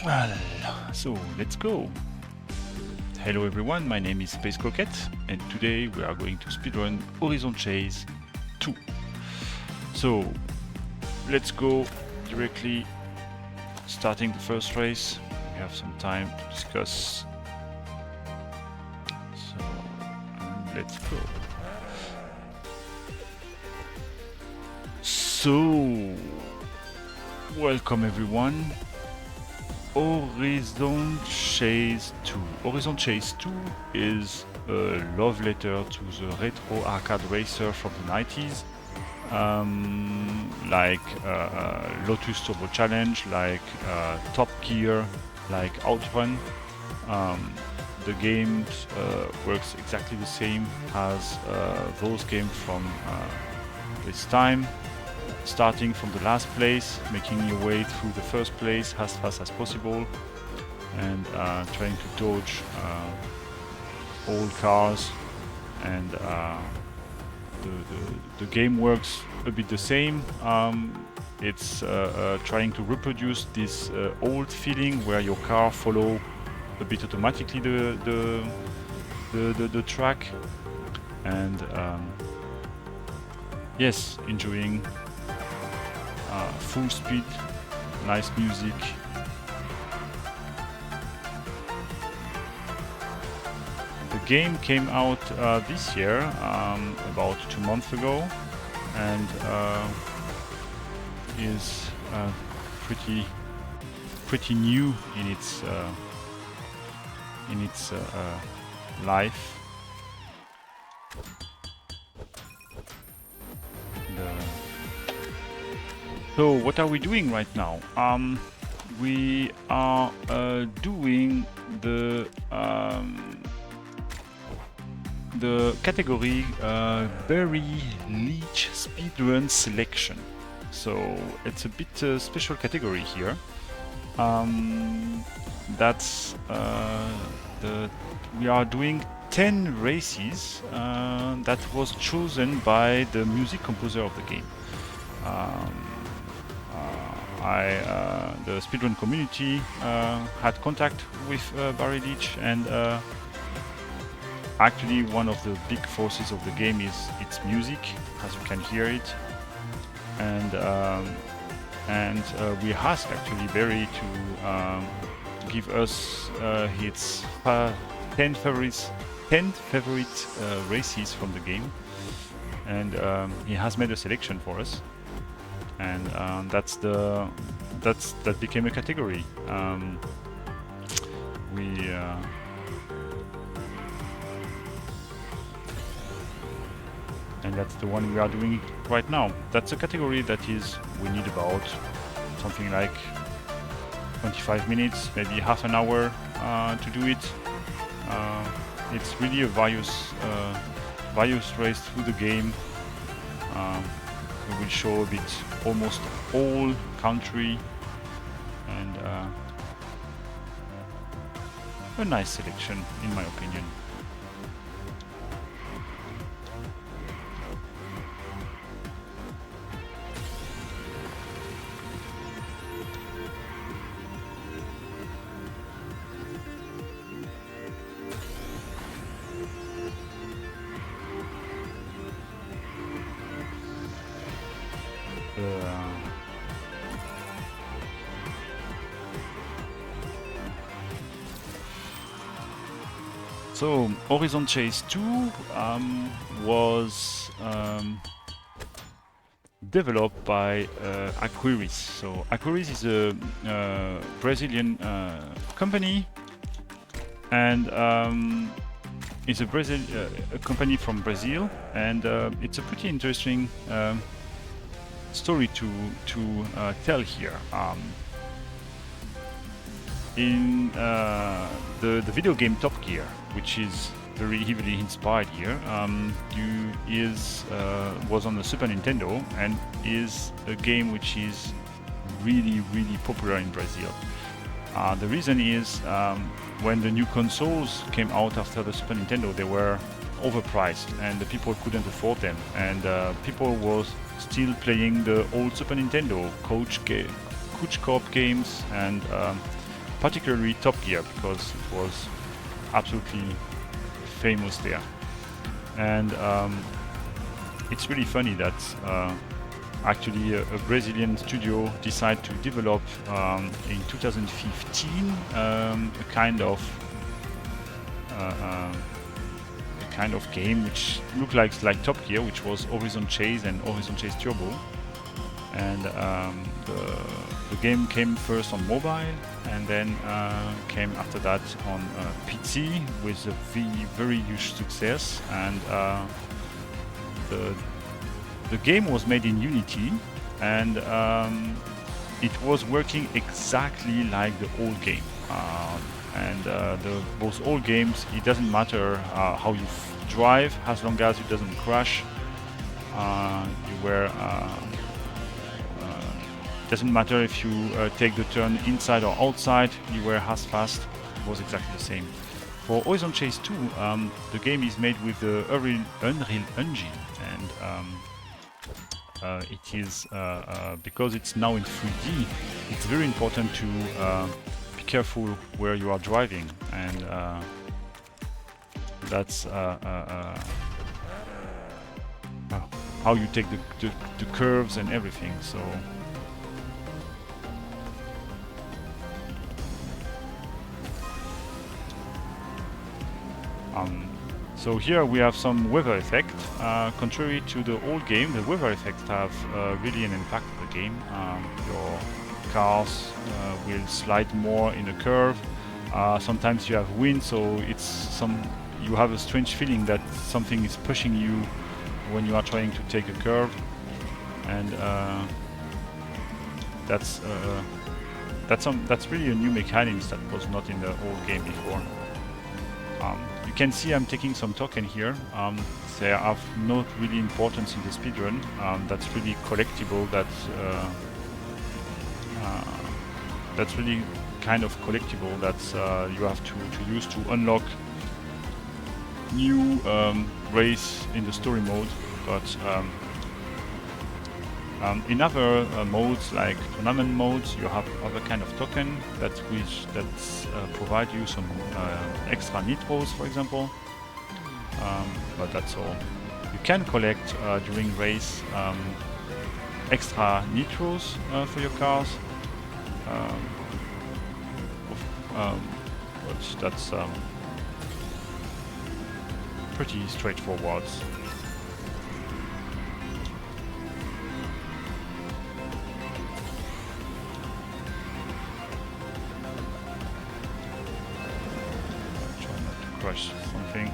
Well, so let's go. Hello everyone, my name is Space Croquette, and today we are going to speedrun Horizon Chase 2. So let's go directly, starting the first race. We have some time to discuss. So let's go. So welcome everyone. Horizon Chase 2. Horizon Chase 2 is a love letter to the retro arcade racer from the 90s, like Lotus Turbo Challenge, like Top Gear, like Outrun. The game works exactly the same as those games from this time. Starting from the last place, making your way through the first place as fast as possible, and trying to dodge old cars. And the game works a bit the same. It's trying to reproduce this old feeling where your car follow a bit automatically the track, and yes, enjoying full speed, nice music. The game came out this year, about 2 months ago, and is pretty new in its life. So what are we doing right now? We are doing the category Berry Leech Speedrun Selection. So it's a bit special category here. We are doing 10 races that was chosen by the music composer of the game. The speedrun community had contact with Barry Leach, and actually one of the big forces of the game is its music, as you can hear it, and we asked actually Barry to give us his 10 favorite races from the game, and he has made a selection for us. And that became a category. And that's the one we are doing right now. That's a category that we need about something like 25 minutes, maybe half an hour to do it. It's really a various race through the game. We will show a bit almost all country, and a nice selection in my opinion. So Horizon Chase 2 was developed by Aquiris. So Aquiris is a Brazilian company, and it's a company from Brazil, and it's a pretty interesting story to tell here. In the video game Top Gear, which is very heavily inspired here, was on the Super Nintendo, and is a game which is really popular in Brazil. The reason is when the new consoles came out after the Super Nintendo, they were overpriced and the people couldn't afford them, and people was still playing the old Super Nintendo Coach Co-op games, and particularly Top Gear, because it was absolutely famous there. And it's really funny that actually a Brazilian studio decided to develop in 2015 a kind of game which looked like Top Gear, which was Horizon Chase and Horizon Chase Turbo. And the game came first on mobile, and then came after that on PC with a very huge success. And the game was made in Unity, and it was working exactly like the old game. Both old games, it doesn't matter how you drive, as long as it doesn't crash. Doesn't matter if you take the turn inside or outside, you were as fast. It was exactly the same. For Horizon Chase 2, the game is made with the Unreal Engine, and it is because it's now in 3D. It's very important to be careful where you are driving, and that's how you take the curves and everything. So here we have some weather effect. Contrary to the old game, the weather effects have really an impact on the game. Your cars will slide more in a curve. Sometimes you have wind, so you have a strange feeling that something is pushing you when you are trying to take a curve, and that's really a new mechanism that was not in the old game before. You can see I'm taking some token here. They have not really importance in the speedrun. That's really collectible. That's really kind of collectible that you have to use to unlock new race in the story mode. But in other modes, like tournament modes, you have other kind of token that provide you some extra nitros, for example. But that's all. You can collect during race extra nitros for your cars. But that's pretty straightforward. Crush something,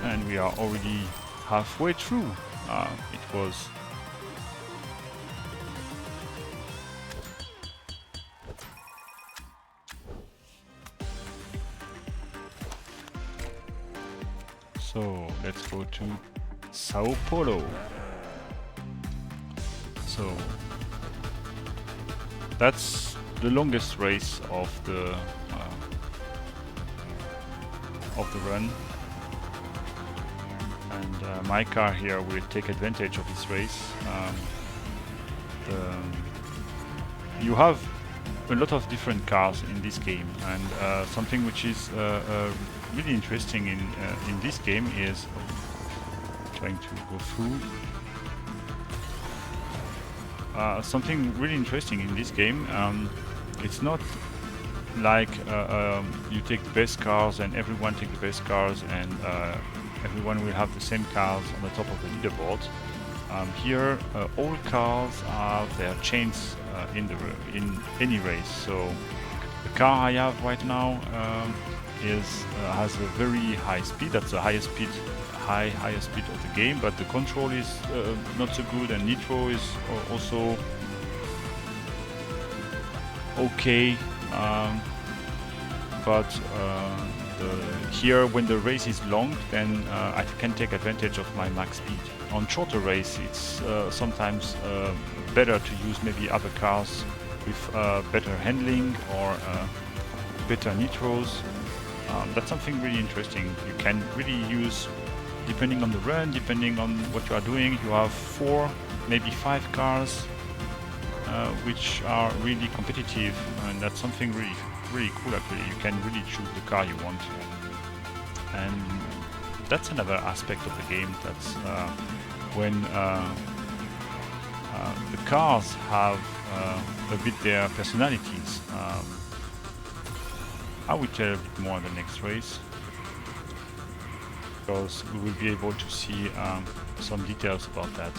and we are already halfway through. It was so let's go to Sao Paulo. So that's the longest race of the run, and my car here will take advantage of this race. You have a lot of different cars in this game, and something which is really interesting in this game is trying to go through. Something really interesting in this game. It's not like you take the best cars and everyone take the best cars and everyone will have the same cars on the top of the leaderboard. Here all cars have their chains in any race. So the car I have right now has a very high speed. That's the highest speed of the game, but the control is not so good, and nitro is also okay. But here, when the race is long, then I can take advantage of my max speed. On shorter race, it's sometimes better to use maybe other cars with better handling or better nitros. That's something really interesting. You can really use, depending on the run, depending on what you are doing, you have 4, maybe 5 cars which are really competitive, and that's something really cool actually. You can really choose the car you want, and that's another aspect of the game. That's when the cars have a bit their personalities. I will tell a bit more in the next race, because we will be able to see some details about that.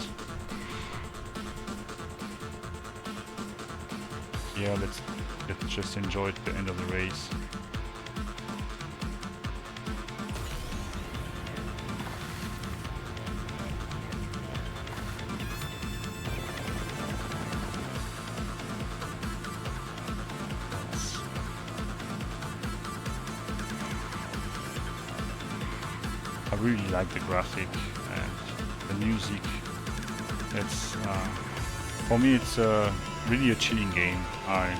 Yeah, let's just enjoy the end of the race. I really like the graphic and the music. It's for me, it's really a chilling game. I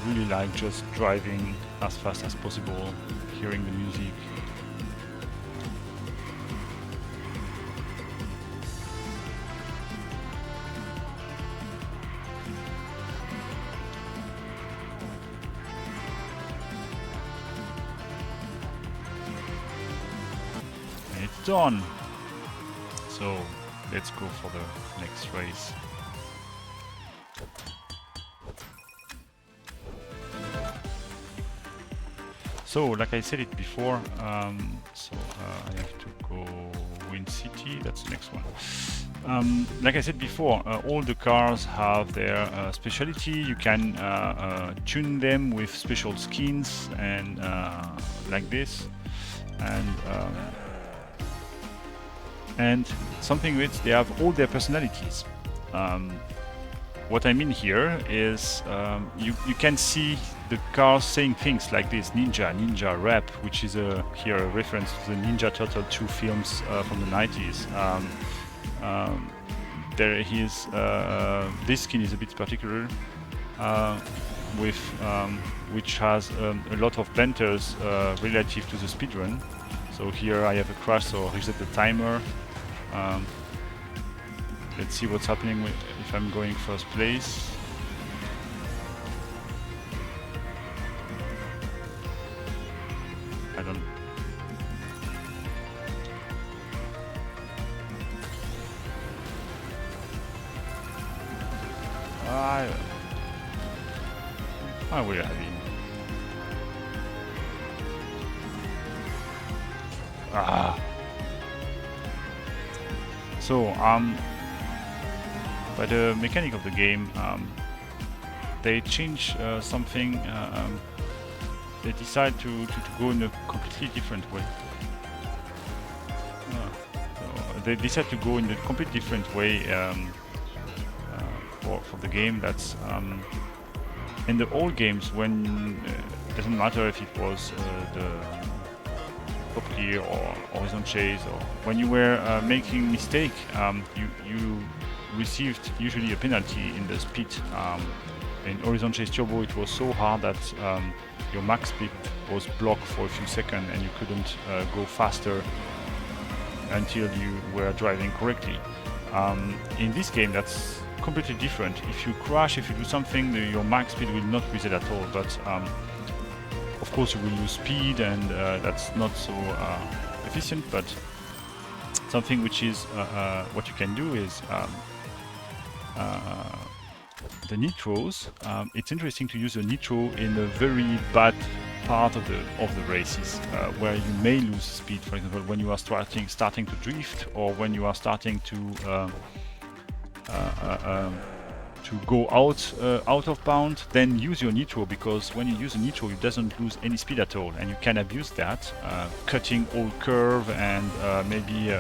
really like just driving as fast as possible, hearing the music. And it's done. So let's go for the next race. So, like I said it before, I have to go Win City, that's the next one. Like I said before, all the cars have their specialty. You can tune them with special skins and like this. And something which they have all their personalities. What I mean here is you can see the cars saying things like this: ninja rap, which is here a reference to the Ninja Turtle 2 films from the 90s. There is this skin is a bit particular, with which has a lot of banters relative to the speedrun. So here I have a crash, so reset the timer. Let's see what's happening if I'm going first place. I don't... I will have him. So, by the mechanic of the game, they change something. They decide to go in a completely different way. So they decide to go in a completely different way for the game. That's in the old games, when it doesn't matter if it was the Top Gear or Horizon Chase, or when you were making mistake, you received usually a penalty in the speed. In Horizon Chase Turbo, it was so hard that your max speed was blocked for a few seconds and you couldn't go faster until you were driving correctly. In this game, that's completely different. If you crash, if you do something, your max speed will not reset at all, but of course you will lose speed, and that's not so efficient. But something which is what you can do is the nitros. It's interesting to use a nitro in a very bad part of the races, where you may lose speed. For example, when you are starting to drift, or when you are starting to go out of bound, then use your nitro, because when you use a nitro, it doesn't lose any speed at all, and you can abuse that, cutting all curve and maybe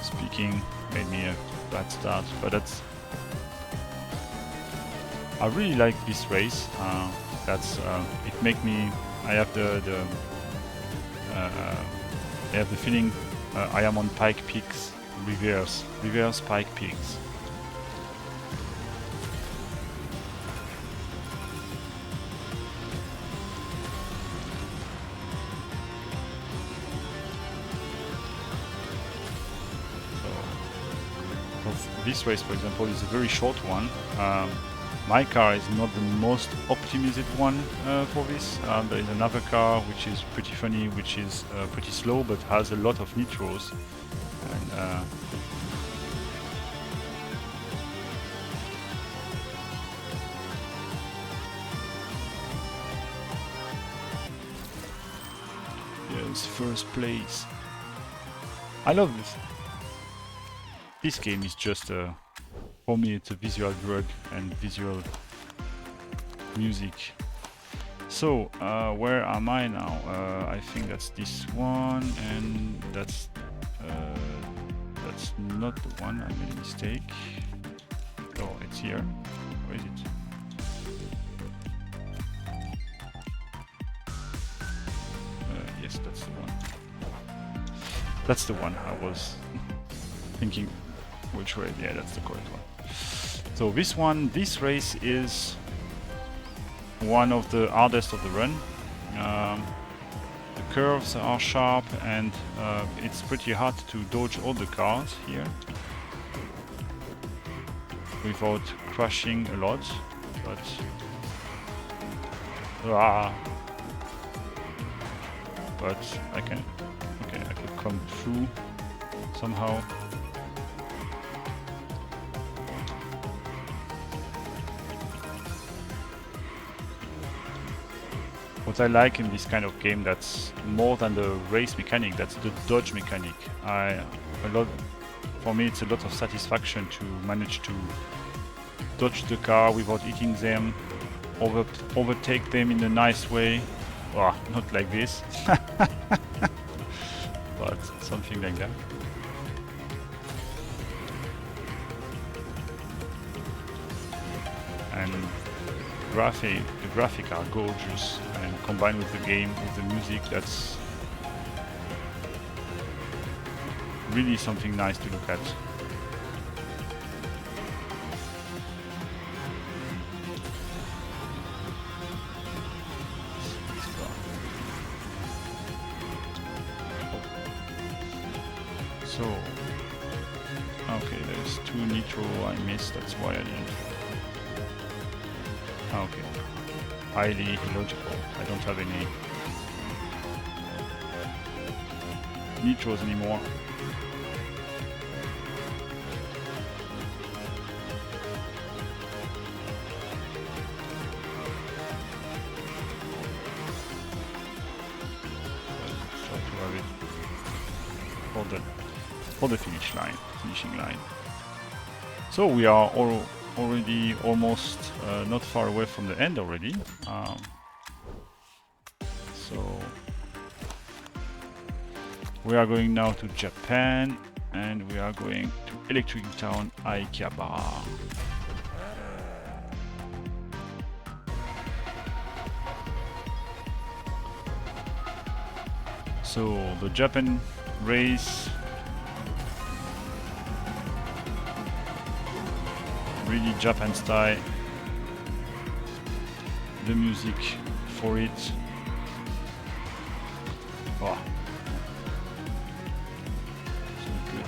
speaking made me a bad start, but that's... I really like this race. That's it make me... I have the feeling I am on Pike Peaks, reverse Pike Peaks. this race, for example, is a very short one. My car is not the most optimized one for this. There is another car which is pretty funny, which is pretty slow but has a lot of nitros. And, yes, first place. I love this. This game is just for me, it's a visual drug and visual music. So, where am I now? I think that's this one, and that's not the one. I made a mistake. Oh, it's here. Where is it? Yes, that's the one. That's the one I was thinking. Which way? Yeah, that's the correct one. So this race is one of the hardest of the run. The curves are sharp and it's pretty hard to dodge all the cars here without crashing a lot, but I can, okay, I could come through somehow. What I like in this kind of game, that's more than the race mechanic, that's the dodge mechanic. For me, it's a lot of satisfaction to manage to dodge the car without hitting them, overtake them in a nice way. Oh, not like this, but something like that. And the graphics are gorgeous, and combined with the game, with the music, that's really something nice to look at. So, okay, there's 2 nitro I missed, that's why I didn't. Okay, highly illogical. I don't have any nitros anymore. Let's try to have it for the finishing line. So we are already almost not far away from the end already. So we are going now to Japan, and we are going to Electric Town Akihabara. So the Japan race, really Japan style. The music for it. Oh. So good.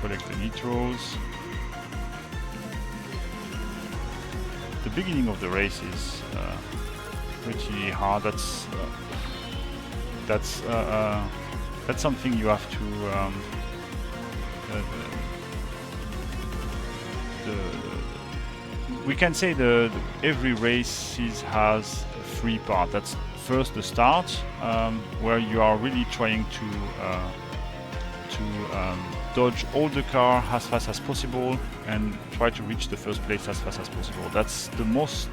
Collect the nitros. The beginning of the race is pretty hard. That's something you have to we can say every race has 3 parts. That's first the start, where you are really trying to dodge all the car as fast as possible and try to reach the first place as fast as possible. That's the most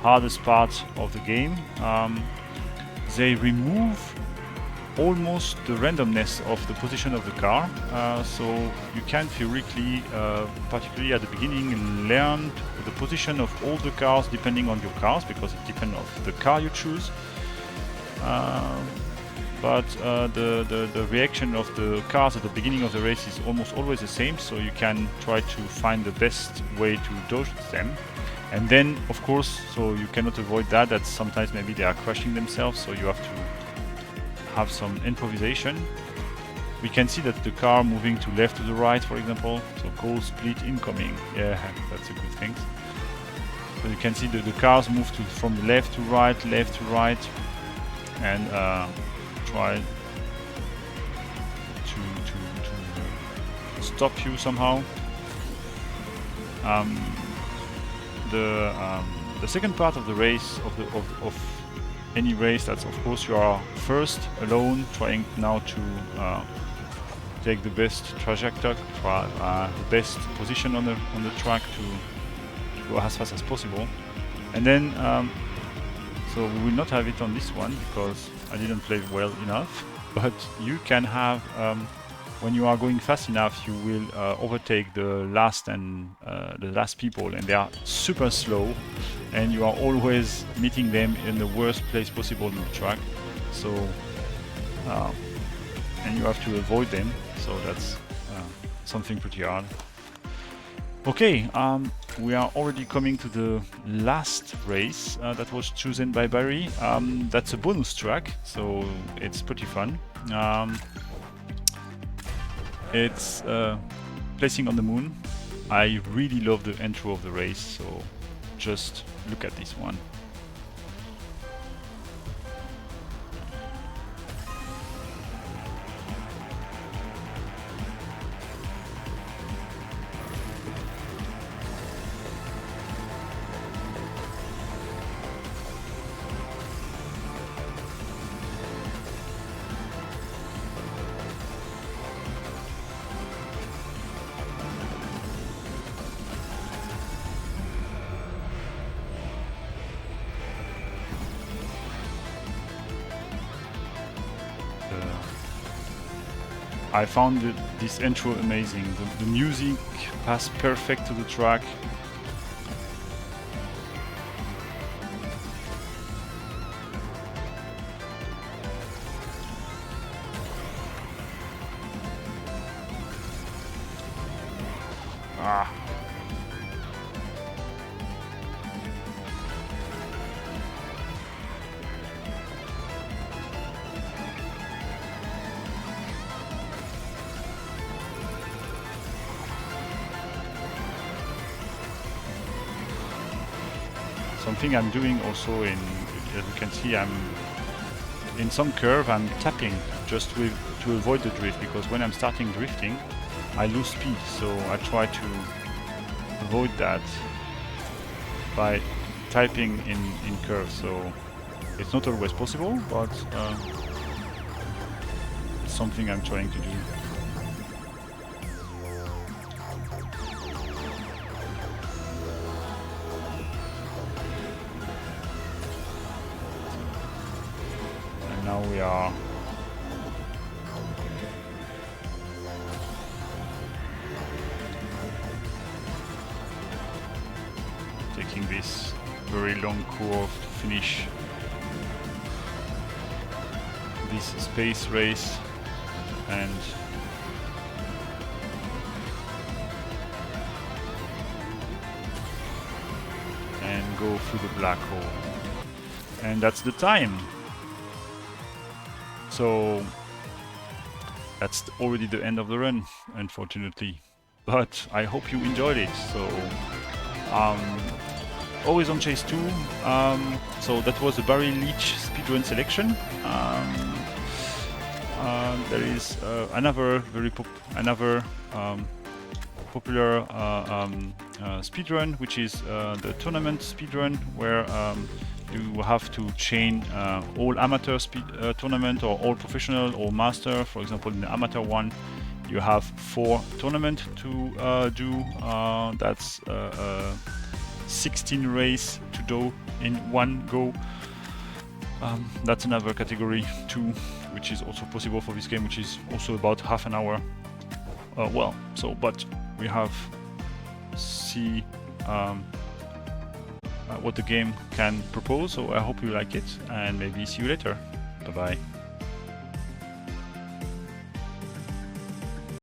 hardest part of the game. They remove almost the randomness of the position of the car. So you can theoretically, particularly at the beginning, learn the position of all the cars depending on your cars, because it depends on the car you choose. But the reaction of the cars at the beginning of the race is almost always the same, so you can try to find the best way to dodge them. And then, of course, so you cannot avoid that sometimes maybe they are crashing themselves, so you have to have some improvisation. We can see that the car moving to left to the right, for example, so call split incoming. Yeah, that's a good thing. So you can see that the cars move from left to right, and try to stop you somehow. The second part of the race, of any race, that's of course you are first alone, trying now to take the best trajectory, the best position on the track to go as fast as possible. And then so we will not have it on this one because I didn't play well enough, but you can have, when you are going fast enough, you will overtake the last people, and they are super slow, and you are always meeting them in the worst place possible on the track. So, and you have to avoid them. So that's something pretty hard. Okay, we are already coming to the last race that was chosen by Barry. That's a bonus track, so it's pretty fun. It's placing on the moon. I really love the intro of the race, so just look at this one. I found this intro amazing. The music passed perfect to the track. Something I'm doing also, as you can see, I'm in some curve, I'm tapping just to avoid the drift, because when I'm starting drifting I lose speed, so I try to avoid that by typing in curves. So it's not always possible, but it's something I'm trying to do. Now we are taking this very long curve to finish this space race and go through the black hole. And that's the time. So that's already the end of the run, unfortunately, but I hope you enjoyed it. So always on Chase 2. So that was the Barry Leach speedrun selection. There is another popular speedrun, which is the tournament speedrun, where you have to chain all amateur tournament or all professional or master. For example, in the amateur one, you have 4 tournaments to do. That's 16 races to do in one go. That's another category too, which is also possible for this game, which is also about half an hour. But we have see what the game can propose, so I hope you like it, and maybe see you later. Bye bye.